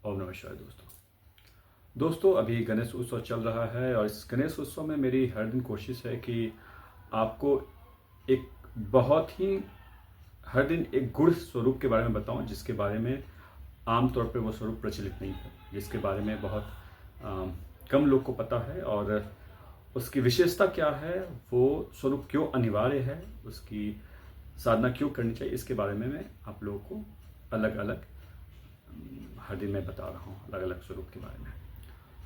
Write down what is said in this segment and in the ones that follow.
ओम नमः शिवाय। दोस्तों अभी गणेश उत्सव चल रहा है और इस गणेश उत्सव में मेरी हर दिन कोशिश है कि आपको एक बहुत ही हर दिन एक गुढ़ स्वरूप के बारे में बताऊं, जिसके बारे में आमतौर पे वो स्वरूप प्रचलित नहीं है, जिसके बारे में बहुत कम लोग को पता है और उसकी विशेषता क्या है, वो स्वरूप क्यों अनिवार्य है, उसकी साधना क्यों करनी चाहिए, इसके बारे में मैं आप लोगों को अलग अलग हर दिन मैं बता रहा हूँ, अलग अलग स्वरूप के बारे में।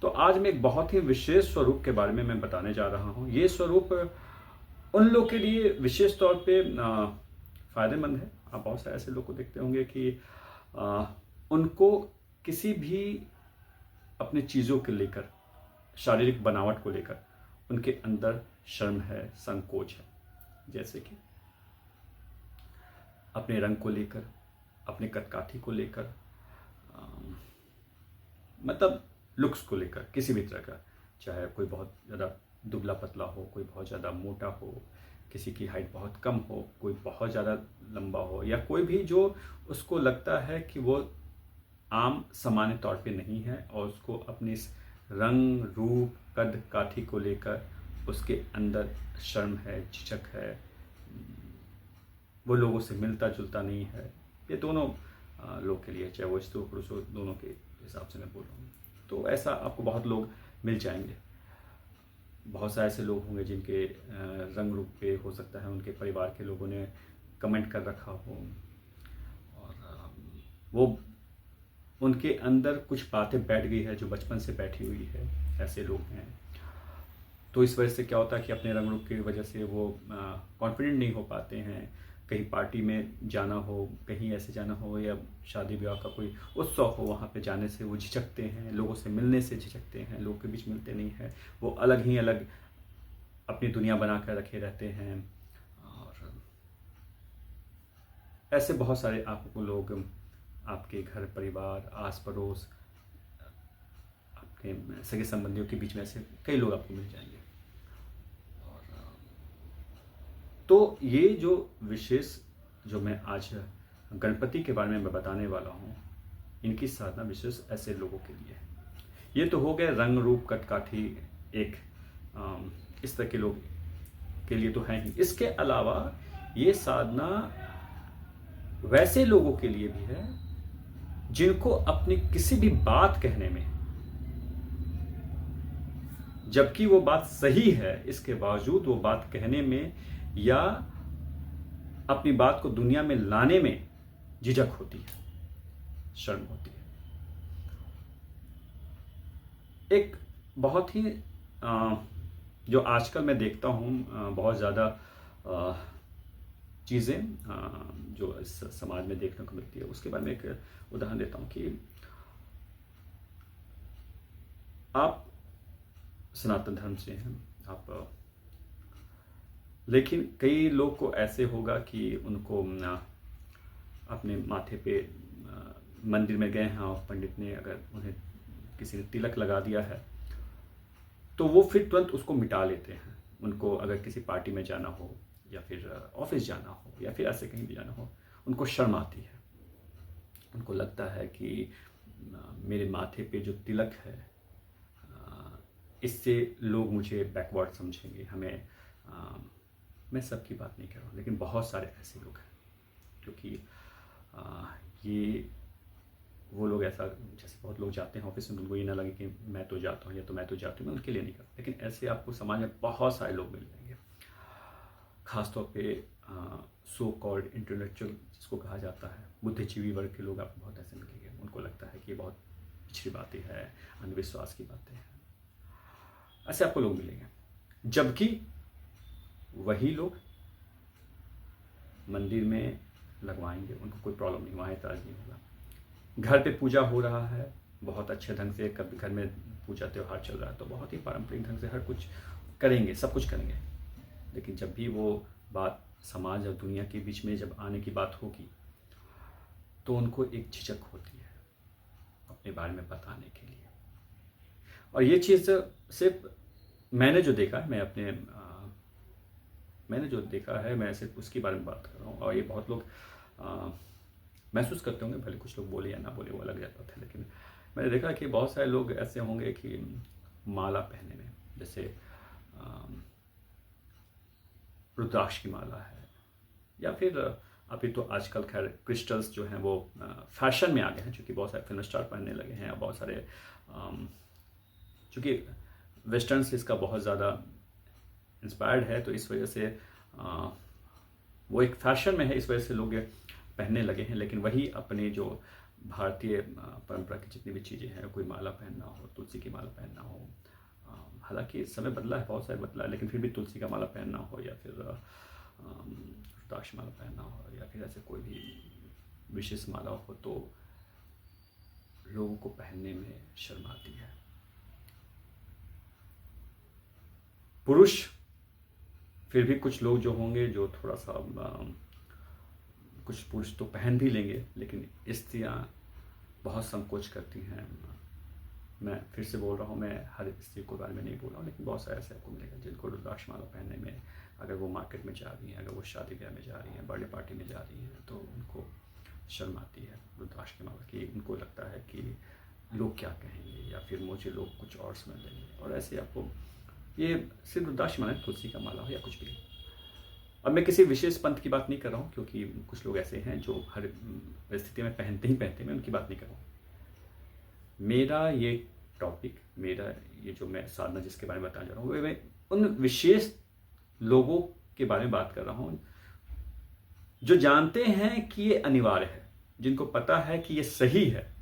तो आज मैं एक बहुत ही विशेष स्वरूप के बारे में मैं बताने जा रहा हूँ। ये स्वरूप उन लोग के लिए विशेष तौर पे फायदेमंद है। आप बहुत सारे ऐसे लोग को देखते होंगे कि उनको किसी भी अपनी चीज़ों के लेकर, शारीरिक बनावट को लेकर उनके अंदर शर्म है, संकोच है। जैसे कि अपने रंग को लेकर, अपने कदकाठी को लेकर, मतलब लुक्स को लेकर, किसी भी तरह का, चाहे कोई बहुत ज़्यादा दुबला पतला हो, कोई बहुत ज़्यादा मोटा हो, किसी की हाइट बहुत कम हो, कोई बहुत ज़्यादा लंबा हो, या कोई भी जो उसको लगता है कि वो आम सामान्य तौर पे नहीं है और उसको अपनी इस रंग रूप कद काठी को लेकर उसके अंदर शर्म है, झिझक है, वो लोगों से मिलता जुलता नहीं है। ये दोनों लोग के लिए, चाहे वो स्त्री हो पुरुष हो, दोनों के हिसाब से मैं बोल रहा हूँ। तो ऐसा आपको बहुत लोग मिल जाएंगे। बहुत सारे ऐसे लोग होंगे जिनके रंग रूप पे हो सकता है उनके परिवार के लोगों ने कमेंट कर रखा हो और वो उनके अंदर कुछ बातें बैठ गई है जो बचपन से बैठी हुई है। ऐसे लोग हैं। तो इस वजह से क्या होता है कि अपने रंग रूप की वजह से वो कॉन्फिडेंट नहीं हो पाते हैं। कहीं पार्टी में जाना हो, कहीं ऐसे जाना हो, या शादी ब्याह का कोई उत्सव हो, वहाँ पे जाने से वो झिझकते हैं, लोगों से मिलने से झिझकते हैं, लोगों के बीच मिलते नहीं हैं। वो अलग ही अलग अपनी दुनिया बना कर रखे रहते हैं। और ऐसे बहुत सारे आपको लोग आपके घर परिवार, आस पड़ोस, आपके सगे संबंधियों के बीच में ऐसे कई लोग आपको मिल जाएंगे। तो ये जो विशेष जो मैं आज गणपति के बारे में मैं बताने वाला हूँ, इनकी साधना विशेष ऐसे लोगों के लिए है। ये तो हो गए रंग रूप कदकाठी, एक इस तरह के लोग के लिए तो है ही। इसके अलावा ये साधना वैसे लोगों के लिए भी है जिनको अपनी किसी भी बात कहने में, जबकि वो बात सही है, इसके बावजूद वो बात कहने में या अपनी बात को दुनिया में लाने में झिझक होती है, शर्म होती है। एक बहुत ही जो आजकल मैं देखता हूँ बहुत ज़्यादा चीज़ें जो इस समाज में देखने को मिलती है, उसके बारे में एक उदाहरण देता हूँ कि आप सनातन धर्म से हैं, आप, लेकिन कई लोग को ऐसे होगा कि उनको अपने माथे पे मंदिर में गए हैं और पंडित ने अगर उन्हें किसी ने तिलक लगा दिया है तो वो फिर तुरंत उसको मिटा लेते हैं। उनको अगर किसी पार्टी में जाना हो या फिर ऑफिस जाना हो या फिर ऐसे कहीं भी जाना हो, उनको शर्म आती है। उनको लगता है कि मेरे माथे पे जो तिलक है इससे लोग मुझे बैकवर्ड समझेंगे। मैं सबकी बात नहीं कर रहा हूँ, लेकिन बहुत सारे ऐसे लोग हैं क्योंकि ये वो लोग ऐसा, जैसे बहुत लोग जाते हैं ऑफिस में, उनको ये ना लगे कि मैं तो जाता हूँ या तो मैं तो जाती हूँ, मैं उनके लिए नहीं करता। लेकिन ऐसे आपको समाज में बहुत सारे लोग मिल जाएंगे, खासतौर पे सो कॉल्ड इंटेलेक्चुअल जिसको कहा जाता है, बुद्धिजीवी वर्ग के लोग आपको बहुत ऐसे मिलेंगे। उनको लगता है कि ये बहुत पिछड़ी बातें हैं, अंधविश्वास की बातें हैं। ऐसे आपको लोग मिलेंगे, जबकि वही लोग मंदिर में लगवाएंगे, उनको कोई प्रॉब्लम नहीं, वहाँ एतराज़ नहीं होगा। घर पे पूजा हो रहा है बहुत अच्छे ढंग से, कभी घर में पूजा त्यौहार चल रहा है तो बहुत ही पारंपरिक ढंग से हर कुछ करेंगे, सब कुछ करेंगे। लेकिन जब भी वो बात समाज और दुनिया के बीच में जब आने की बात होगी तो उनको एक झिझक होती है अपने बारे में बताने के लिए। और ये चीज़ सिर्फ मैंने जो देखा है, मैंने जो देखा है, मैं सिर्फ उसके बारे में बात कर रहा हूँ। और ये बहुत लोग महसूस करते होंगे, भले कुछ लोग बोले या ना बोले वो अलग बात है, लेकिन मैंने देखा कि बहुत सारे लोग ऐसे होंगे कि माला पहनने में, जैसे रुद्राक्ष की माला है, या फिर अभी तो आजकल खैर क्रिस्टल्स जो हैं वो फैशन में आ गए हैं, क्योंकि बहुत सारे फिल्म स्टार पहनने लगे हैं, बहुत सारे चूँकि वेस्टर्न से इसका बहुत ज़्यादा इंस्पायर्ड है, तो इस वजह से वो एक फैशन में है, इस वजह से लोग पहनने लगे हैं। लेकिन वही अपने जो भारतीय परंपरा की जितनी भी चीज़ें हैं, कोई माला पहनना हो, तुलसी की माला पहनना हो, हालांकि समय बदला है, बहुत सारे बदला है, लेकिन फिर भी तुलसी का माला पहनना हो, या फिर रुद्राक्ष माला पहनना हो, या फिर ऐसे कोई भी विशेष माला हो, तो लोगों को पहनने में शर्म आती है। पुरुष फिर भी कुछ लोग जो होंगे जो थोड़ा सा कुछ पुरुष तो पहन भी लेंगे, लेकिन स्त्रियां बहुत संकोच करती हैं। मैं फिर से बोल रहा हूँ, मैं हर स्त्री को बारे में नहीं बोल रहा हूँ, लेकिन बहुत सारे ऐसे आपको मिलेगा जिनको रुद्राक्ष माला पहनने में, अगर वो मार्केट में जा रही हैं, अगर वो शादी ब्याह में जा रही हैं, बर्थडे पार्टी में जा रही हैं, तो उनको शर्म आती है रुद्राक्ष की माला की। उनको लगता है कि लोग क्या कहेंगे, या फिर मुझे लोग कुछ और समझ लेंगे। और ऐसे आपको ये सिर्फ रुद्राक्ष माला, तुलसी का माला हो या कुछ भी। अब मैं किसी विशेष पंथ की बात नहीं कर रहा हूँ, क्योंकि कुछ लोग ऐसे हैं जो हर परिस्थिति में पहनते ही पहनते, मैं उनकी बात नहीं कर रहा हूँ। मेरा ये टॉपिक, मेरा ये जो मैं साधना जिसके बारे में बताना चाह रहा हूँ, मैं उन विशेष लोगों के बारे में बात कर रहा हूँ जो जानते हैं कि ये अनिवार्य है, जिनको पता है कि ये सही है।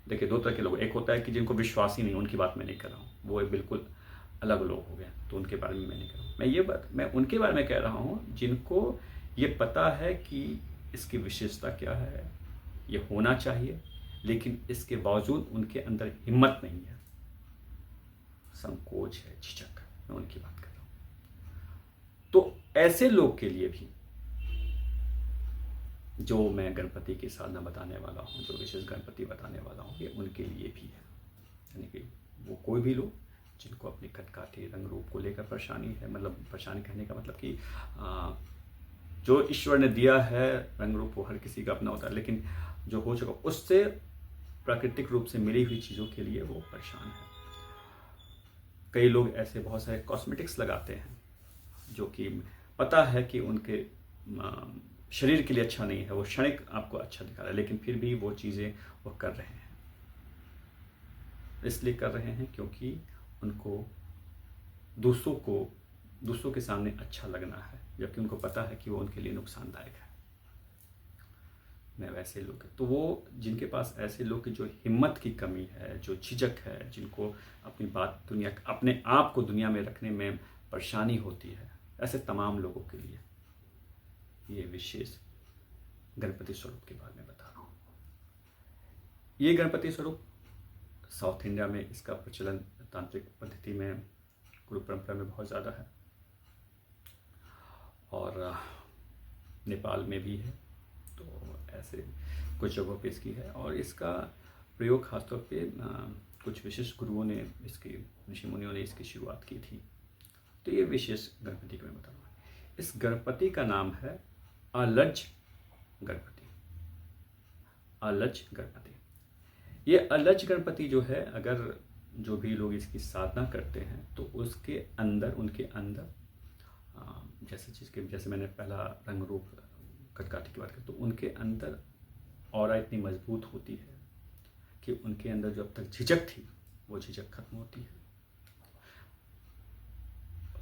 देखिए, दो तरह के लोग, एक होता है कि जिनको विश्वास ही नहीं, उनकी बात मैं नहीं कर रहा हूँ, वो बिल्कुल अलग लोग हो गए, तो उनके बारे में मैं नहीं कर रहा हूँ। मैं उनके बारे में कह रहा हूँ जिनको ये पता है कि इसकी विशेषता क्या है, ये होना चाहिए, लेकिन इसके बावजूद उनके अंदर हिम्मत नहीं है, संकोच है, झिझक। मैं उनकी बात कर रहा हूँ। तो ऐसे लोग के लिए भी जो मैं गणपति की साधना बताने वाला हूँ, जो विशेष गणपति बताने वाला हूँ, ये उनके लिए भी है। यानी कि वो कोई भी लोग जिनको अपनी खटकाठी रंग रूप को लेकर परेशानी है, मतलब परेशानी कहने का मतलब कि जो ईश्वर ने दिया है रंग रूप, वो हर किसी का अपना होता है, लेकिन जो हो चुका उससे प्राकृतिक रूप से मिली हुई चीज़ों के लिए वो परेशान है। कई लोग ऐसे बहुत सारे कॉस्मेटिक्स लगाते हैं जो कि पता है कि उनके शरीर के लिए अच्छा नहीं है, वो क्षणिक आपको अच्छा दिखा रहा है, लेकिन फिर भी वो चीज़ें वो कर रहे हैं। इसलिए कर रहे हैं क्योंकि उनको दूसरों के सामने अच्छा लगना है, जबकि उनको पता है कि वो उनके लिए नुकसानदायक है। मैं वैसे लोग, तो वो जिनके पास ऐसे लोग की जो हिम्मत की कमी है, जो झिझक है, जिनको अपनी बात अपने आप को दुनिया में रखने में परेशानी होती है, ऐसे तमाम लोगों के लिए ये विशेष गणपति स्वरूप के बारे में बता रहा हूँ। ये गणपति स्वरूप साउथ इंडिया में इसका प्रचलन तांत्रिक पद्धति में, गुरु परंपरा में बहुत ज़्यादा है, और नेपाल में भी है। तो ऐसे कुछ जगहों पे इसकी है, और इसका प्रयोग खासतौर पे कुछ विशेष गुरुओं ने, इसकी ऋषि मुनियों ने इसकी शुरुआत की थी। तो ये विशेष गणपति का मैं बता रहा हूँ। इस गणपति का नाम है अलज गणपति। अलज गणपति, ये अलज गणपति जो है, अगर जो भी लोग इसकी साधना करते हैं तो उसके अंदर, उनके अंदर जैसे मैंने पहला रंग रूप खटकाठी की बात की, तो उनके अंदर ऑरा इतनी मजबूत होती है कि उनके अंदर जो अब तक झिझक थी वो झिझक खत्म होती है।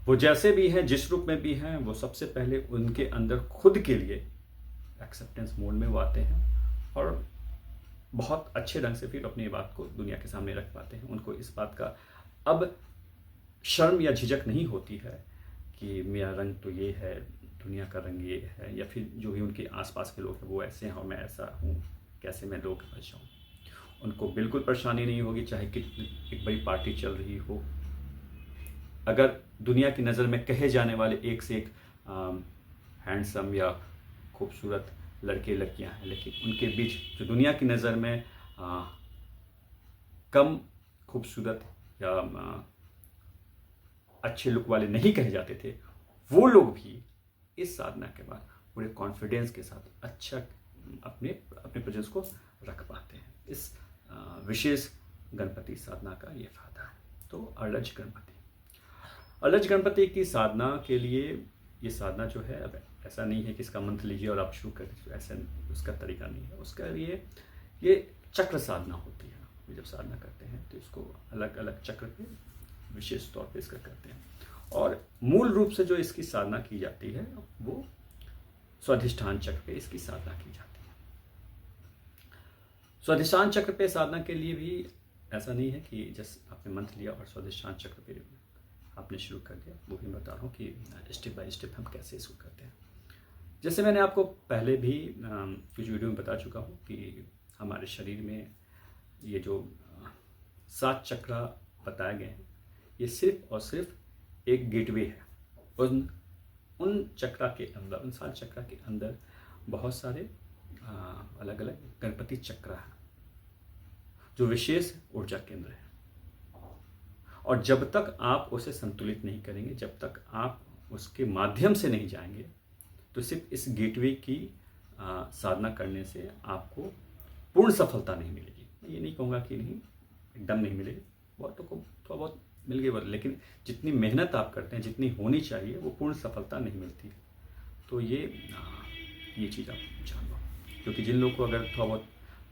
वो जैसे भी हैं, जिस रूप में भी हैं, वो सबसे पहले उनके अंदर खुद के लिए एक्सेप्टेंस मोड में वो आते हैं, और बहुत अच्छे ढंग से फिर अपनी बात को दुनिया के सामने रख पाते हैं। उनको इस बात का अब शर्म या झिझक नहीं होती है कि मेरा रंग तो ये है, दुनिया का रंग ये है, या फिर जो भी उनके आसपास के लोग हैं वो ऐसे हैं और मैं ऐसा हूँ, कैसे मैं लोग समझ जाऊँ। उनको बिल्कुल परेशानी नहीं होगी, चाहे कितनी एक बड़ी पार्टी चल रही हो। अगर दुनिया की नज़र में कहे जाने वाले एक से एक हैंडसम या खूबसूरत लड़के लड़कियां हैं, लेकिन उनके बीच जो दुनिया की नज़र में कम खूबसूरत या अच्छे लुक वाले नहीं कहे जाते थे, वो लोग भी इस साधना के बाद पूरे कॉन्फिडेंस के साथ अच्छा अपने प्रेजेंस को रख पाते हैं। इस विशेष गणपति साधना का ये फायदा है। तो अलज गणपति, अलज गणपति की साधना के लिए ये साधना जो है, अब ऐसा नहीं है कि इसका मंत्र लीजिए और आप शुरू कर दीजिए, ऐसा उसका तरीका नहीं है। उसका लिए ये चक्र साधना होती है। जब साधना करते हैं तो इसको अलग अलग चक्र पे विशेष तौर पे इसका करते हैं। और मूल रूप से जो इसकी साधना की जाती है वो स्वाधिष्ठान चक्र पे इसकी साधना की जाती है। स्वाधिष्ठान चक्र पे साधना के लिए भी ऐसा नहीं है कि जैसे आपने मंत्र लिया और स्वाधिष्ठान चक्र पे आपने शुरू कर दिया। वो भी बता रहा हूँ कि स्टेप बाय स्टेप हम कैसे इसको करते हैं। जैसे मैंने आपको पहले भी कुछ वीडियो में बता चुका हूँ कि हमारे शरीर में ये जो 7 चक्र बताए गए हैं, ये सिर्फ और सिर्फ एक गेटवे है। उन चक्र के अंदर, उन 7 चक्र के अंदर बहुत सारे अलग अलग गणपति चक्र हैं जो विशेष ऊर्जा केंद्र है। और जब तक आप उसे संतुलित नहीं करेंगे, जब तक आप उसके माध्यम से नहीं जाएंगे, तो सिर्फ इस गेटवे की साधना करने से आपको पूर्ण सफलता नहीं मिलेगी। मैं ये नहीं कहूँगा कि नहीं, एकदम नहीं मिलेगी, बहुत तो थोड़ा बहुत मिल गई, लेकिन जितनी मेहनत आप करते हैं, जितनी होनी चाहिए, वो पूर्ण सफलता नहीं मिलती। तो ये चीज़ आप जान लो, क्योंकि जिन लोगों को अगर थोड़ा बहुत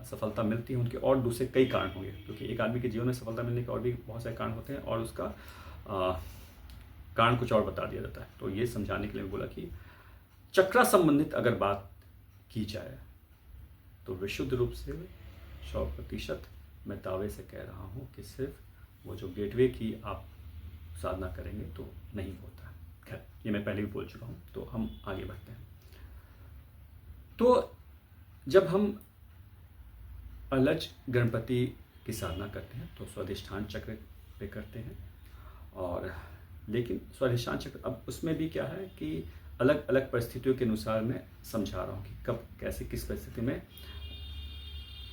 सफलता मिलती है, उनके और दूसरे कई कारण होंगे, क्योंकि एक आदमी के जीवन में सफलता मिलने के और भी बहुत सारे कारण होते हैं और उसका कारण कुछ और बता दिया जाता है। तो ये समझाने के लिए बोला कि चक्र संबंधित अगर बात की जाए तो विशुद्ध रूप से 100% मैं दावे से कह रहा हूँ कि सिर्फ वो जो गेटवे की आप साधना करेंगे तो नहीं होता। खैर, ये मैं पहले भी बोल चुका हूँ, तो हम आगे बढ़ते हैं। तो जब हम अलज गणपति की साधना करते हैं तो स्वाधिष्ठान चक्र पे करते हैं। और लेकिन स्वाधिष्ठान चक्र, अब उसमें भी क्या है कि अलग अलग परिस्थितियों के अनुसार मैं समझा रहा हूँ कि कब कैसे किस परिस्थिति में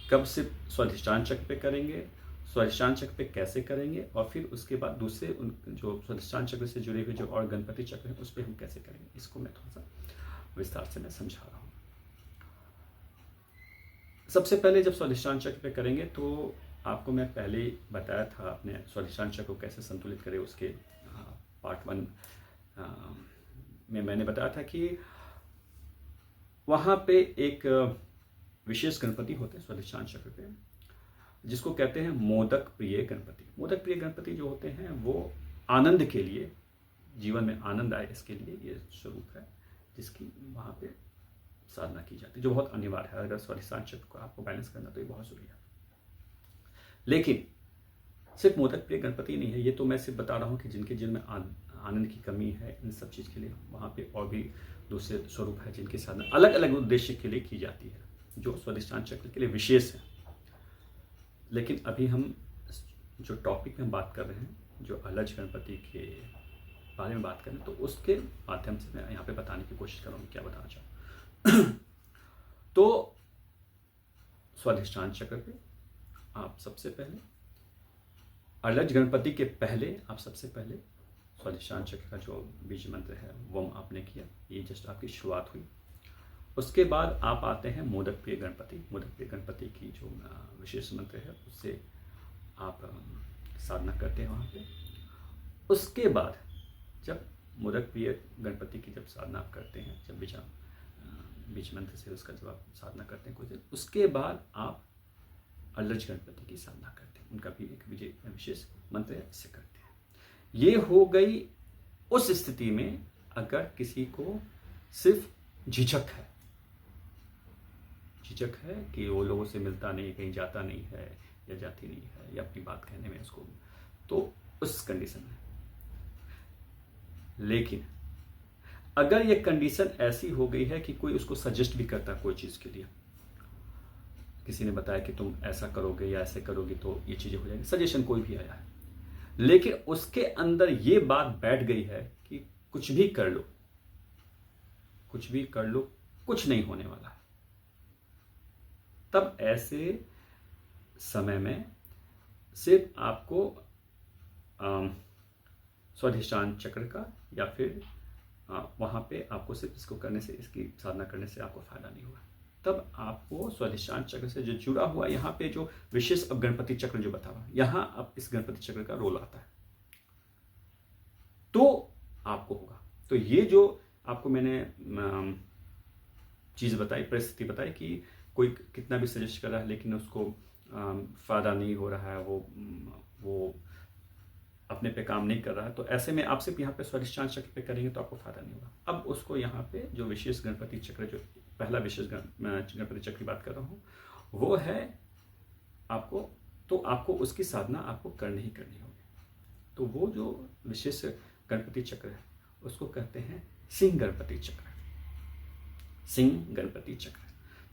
कब सिर्फ स्वाधिष्ठान चक्र पे करेंगे, स्वाधिष्ठान चक्र पे कैसे करेंगे, और फिर उसके बाद दूसरे उन जो स्वाधिष्ठान चक्र से जुड़े हुए जो और गणपति चक्र हैं उस पर हम कैसे करेंगे, इसको मैं थोड़ा सा विस्तार से मैं समझा रहा हूँ। सबसे पहले जब स्वाधिष्ठान चक्र पे करेंगे तो आपको मैं पहले ही बताया था, अपने स्वाधिष्ठान चक्र को कैसे संतुलित करें, उसके पार्ट 1 में मैंने बताया था कि वहाँ पे एक विशेष गणपति होते हैं स्वाधिष्ठान चक्र पे, जिसको कहते हैं मोदक प्रिय गणपति। मोदक प्रिय गणपति जो होते हैं वो आनंद के लिए, जीवन में आनंद आए इसके लिए ये स्वरूप है जिसकी वहाँ पे साधना की जाती है, जो बहुत अनिवार्य है। अगर स्वाधिष्ठान चक्र को आपको बैलेंस करना तो ये बहुत जरूरी है। लेकिन सिर्फ मोदक प्रिय गणपति नहीं है, ये तो मैं सिर्फ बता रहा हूँ कि जिनके जिनमें आनंद की कमी है, इन सब चीज़ के लिए वहाँ पे और भी दूसरे स्वरूप है जिनकी साधना अलग अलग उद्देश्य के लिए की जाती है, जो स्वाधिष्ठान चक्र के लिए विशेष है। लेकिन अभी हम जो टॉपिक में बात कर रहे हैं, जो अलज गणपति के बारे में बात कर रहे हैं, तो उसके माध्यम से मैं यहाँ पे बताने की कोशिश कर रहा हूँ क्या बताना चाहूँ। तो स्वाधिष्ठान चक्र पे आप सबसे पहले अलज गणपति के पहले आप सबसे पहले स्वाधिष्ठान चक्र का जो बीज मंत्र है वो आपने किया, ये जस्ट आपकी शुरुआत हुई। उसके बाद आप आते हैं मोदक प्रिय गणपति। मोदक प्रिय गणपति की जो विशेष मंत्र है उससे आप साधना करते हैं वहाँ पे। उसके बाद जब मोदक प्रिय गणपति की जब साधना आप करते हैं, जब बीज मंत्र से उसका जब आप साधना करते हैं कुछ दिन, उसके बाद आप अलज गणपति की साधना करते हैं, उनका भी एक विशेष मंत्र है, इससे करते हैं। ये हो गई उस स्थिति में अगर किसी को सिर्फ झिझक है कि वो लोगों से मिलता नहीं, कहीं जाता नहीं है या जाती नहीं है, या अपनी बात कहने में उसको, तो उस कंडीशन में। लेकिन अगर ये कंडीशन ऐसी हो गई है कि कोई उसको सजेस्ट भी करता है कोई चीज़ के लिए, किसी ने बताया कि तुम ऐसा करोगे या ऐसे करोगे तो ये चीज़ें हो जाएंगी, सजेशन कोई भी आया है, लेकिन उसके अंदर ये बात बैठ गई है कि कुछ भी कर लो, कुछ नहीं होने वाला है, तब ऐसे समय में सिर्फ आपको स्वाधिष्ठान चक्र का या फिर वहाँ पे आपको सिर्फ इसको करने से, इसकी साधना करने से आपको फायदा नहीं हुआ। तब आपको स्वाधिष्ठान चक्र से जो जुड़ा हुआ यहाँ पे जो विशेष अब गणपति चक्र जो बता रहा, यहाँ अब इस गणपति चक्र का रोल आता है, तो आपको होगा। तो ये जो आपको मैंने चीज़ बताई, परिस्थिति बताई कि कोई कितना भी सजेस्ट कर रहा है लेकिन उसको फ़ायदा नहीं हो रहा है, वो अपने पे काम नहीं कर रहा है, तो ऐसे में आप सिर्फ यहाँ पे स्वाधिष्ठान चक्र पे करेंगे तो आपको फायदा नहीं होगा। अब उसको यहाँ पे जो विशेष गणपति चक्र, जो पहला विशेष गणपति चक्र की बात कर रहा हूँ, वो है आपको उसकी साधना आपको करनी ही करनी होगी। तो वो जो विशेष गणपति चक्र है उसको कहते हैं सिंह गणपति चक्र। सिंह गणपति चक्र।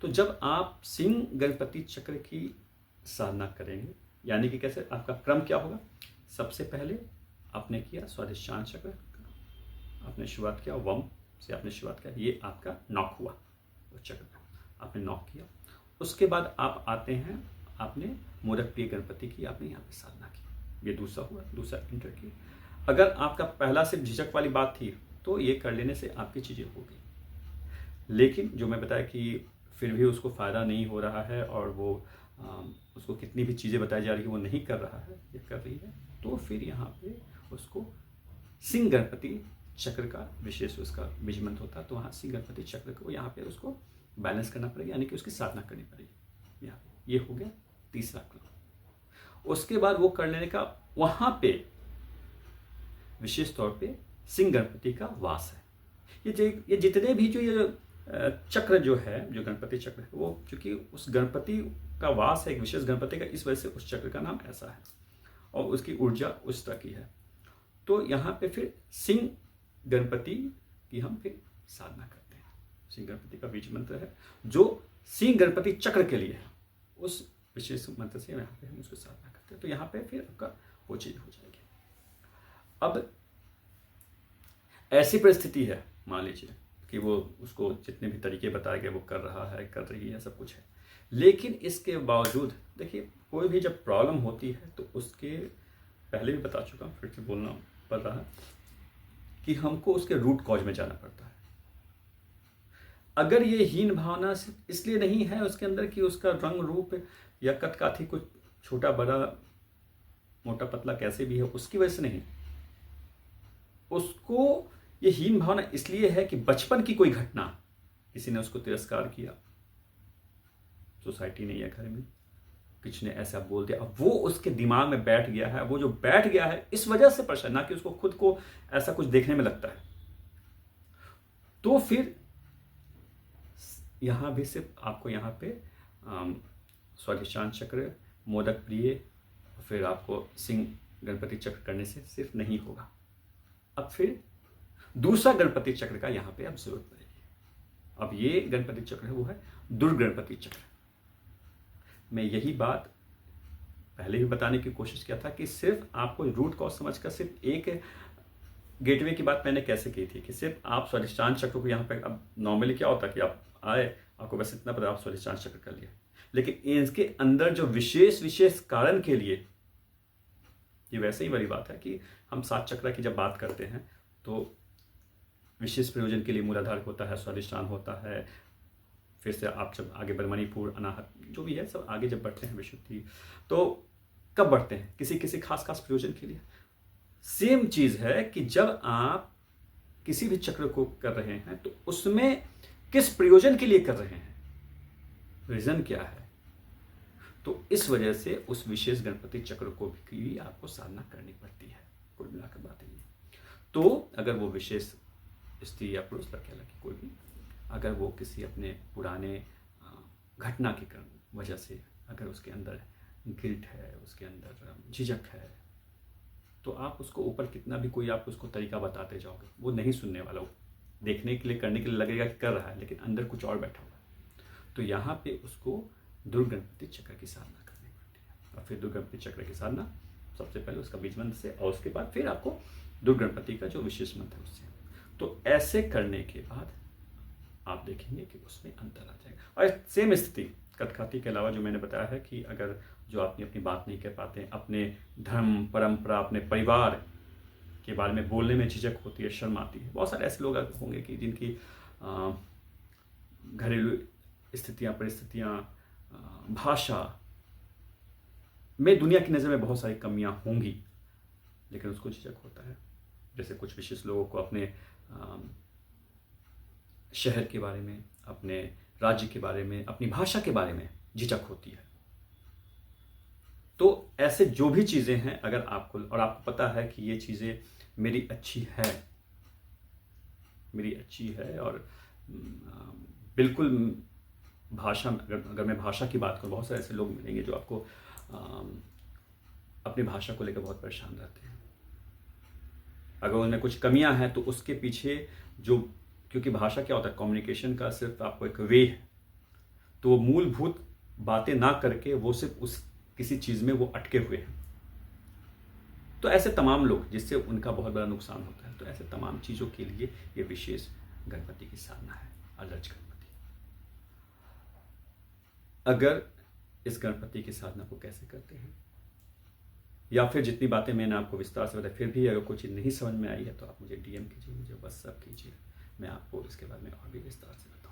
तो जब आप सिंह गणपति चक्र की साधना करेंगे, यानी कि कैसे, आपका क्रम क्या होगा, सबसे पहले आपने किया स्वाधिष्ठान चक्र, आपने शुरुआत किया वम से, आपने शुरुआत किया, ये आपका नॉक हुआ, वो चक्र आपने नॉक किया। उसके बाद आप आते हैं, आपने मोदक प्रिय गणपति की आपने यहाँ पे साधना की, ये दूसरा हुआ, दूसरा इंटर किया। अगर आपका पहला सिर्फ झिझक वाली बात थी तो ये कर लेने से आपकी चीज़ें हो गई। लेकिन जो मैं बताया कि फिर भी उसको फ़ायदा नहीं हो रहा है और वो उसको कितनी भी चीज़ें बताई जा रही है वो नहीं कर रहा है या कर रही है, तो फिर यहाँ पे उसको सिंह गणपति चक्र का विशेष उसका बीज मंत्र होता है। तो वहाँ सिंह गणपति चक्र को यहाँ पे उसको बैलेंस करना पड़ेगा, यानी कि उसकी साधना करनी पड़ेगी। यहाँ ये हो गया तीसरा क्रम। उसके बाद वो कर लेने का वहाँ पे विशेष तौर पे सिंह गणपति का वास है। ये जितने भी जो ये चक्र जो है, जो गणपति चक्र है, वो चूंकि उस गणपति का वास है, एक विशेष गणपति का, इस वजह से उस चक्र का नाम ऐसा है और उसकी ऊर्जा उस तरह की है। तो यहाँ पे फिर सिंह गणपति की हम फिर साधना करते हैं। सिंह गणपति का बीज मंत्र है जो सिंह गणपति चक्र के लिए है, उस विशेष मंत्र से यहाँ पे हम उसको साधना करते हैं। तो यहाँ पे फिर आपका वो चीज हो जाएगी। अब ऐसी परिस्थिति है, मान लीजिए कि वो उसको जितने भी तरीके बताए गए वो कर रहा है, कर रही है, सब कुछ है, लेकिन इसके बावजूद देखिए कोई भी जब प्रॉब्लम होती है तो उसके पहले भी बता चुका हूँ, फिर से बोलना पड़ रहा है कि हमको उसके रूट कॉज में जाना पड़ता है। अगर ये हीन भावना इसलिए नहीं है उसके अंदर कि उसका रंग रूप या कद काठी कुछ छोटा बड़ा मोटा पतला कैसे भी है, उसकी वजह से नहीं, उसको ये हीन भावना इसलिए है कि बचपन की कोई घटना, किसी ने उसको तिरस्कार किया, सोसाइटी ने या घर में किसी ने ऐसा बोल दिया, अब वो उसके दिमाग में बैठ गया है। वो जो बैठ गया है इस वजह से परेशान, ना कि उसको खुद को ऐसा कुछ देखने में लगता है। तो फिर यहां भी सिर्फ आपको यहाँ पे स्वाधिष्ठान चक्र, मोदक प्रिय, फिर आपको सिंह गणपति चक्र करने से सिर्फ नहीं होगा। अब फिर दूसरा गणपति चक्र का यहाँ पे अब जरूरत पड़ेगी। अब ये गणपति चक्र है वो है दुर्गणपति चक्र। मैं यही बात पहले भी बताने की कोशिश किया था कि सिर्फ आपको रूट कॉज समझकर सिर्फ एक गेटवे की बात मैंने कैसे की थी कि सिर्फ आप स्वाधिष्ठान चक्र को यहाँ पे, अब नॉर्मली क्या होता है कि आप आए, आपको बस इतना पता, आप स्वाधिष्ठान चक्र कर लिया, लेकिन इसके अंदर जो विशेष कारण के लिए, ये वैसे ही वाली बात है कि हम 7 चक्र की जब बात करते हैं तो विशेष प्रयोजन के लिए मूलाधार होता है, स्वाधिष्ठान होता है, फिर से आप जब आगे बढ़ मणिपुर, अनाहत, जो भी है सब आगे जब बढ़ते हैं विशुद्धि, तो कब बढ़ते हैं, किसी खास प्रयोजन के लिए। सेम चीज है कि जब आप किसी भी चक्र को कर रहे हैं तो उसमें किस प्रयोजन के लिए कर रहे हैं, रीजन क्या है, तो इस वजह से उस विशेष गणपति चक्र को भी आपको साधना करनी पड़ती है। कुल मिलाकर बात है। तो अगर वो विशेष स्त्री या पुरुष, लड़के लड़की कोई भी, अगर वो किसी अपने पुराने घटना के कारण वजह से अगर उसके अंदर गिल्ट है, उसके अंदर झिझक है, तो आप उसको ऊपर कितना भी कोई आप उसको तरीका बताते जाओगे वो नहीं सुनने वाला, वो देखने के लिए करने के लिए लगेगा कि कर रहा है, लेकिन अंदर कुछ और बैठा हुआ है। तो यहाँ पे उसको दुर्गणपति चक्र की साधना करनी पड़ती है। और फिर दुर्गणपति चक्र की साधना सबसे पहले उसका बीज मंत्र से, और उसके बाद फिर आपको दुर्गणपति का जो विशेष मंत्र है उससे। तो ऐसे करने के बाद आप देखेंगे कि उसमें अंतर आ जाएगा। और सेम स्थिति कथकाती के अलावा जो मैंने बताया है कि अगर जो अपनी बात नहीं कह पाते, अपने धर्म परंपरा, अपने परिवार के बारे में बोलने में झिझक होती है, शर्म आती है, बहुत सारे ऐसे लोग होंगे कि जिनकी घरेलू स्थितियाँ, परिस्थितियाँ, भाषा में दुनिया की नज़र में बहुत सारी कमियां होंगी, लेकिन उसको झिझक होता है। जैसे कुछ विशेष लोगों को अपने शहर के बारे में, अपने राज्य के बारे में, अपनी भाषा के बारे में झिझक होती है। तो ऐसे जो भी चीज़ें हैं, अगर आपको पता है कि ये चीज़ें मेरी अच्छी है और बिल्कुल भाषा, अगर मैं भाषा की बात करूँ, बहुत सारे ऐसे लोग मिलेंगे जो आपको अपनी भाषा को लेकर बहुत परेशान रहते हैं। अगर उनमें कुछ कमियां हैं तो उसके पीछे क्योंकि भाषा क्या होता है, कम्युनिकेशन का सिर्फ आपको एक वे है, तो वो मूलभूत बातें ना करके वो सिर्फ उस किसी चीज़ में वो अटके हुए हैं। तो ऐसे तमाम लोग जिससे उनका बहुत बड़ा नुकसान होता है, तो ऐसे तमाम चीज़ों के लिए ये विशेष गणपति की साधना है, अल्लज गणपति। अगर इस गणपति की साधना को कैसे करते हैं, या फिर जितनी बातें मैंने आपको विस्तार से बताई, फिर भी अगर कोई चीज़ नहीं समझ में आई है तो आप मुझे DM कीजिए, मुझे व्हाट्सएप कीजिए, मैं आपको इसके बारे में और भी विस्तार से बताऊँ।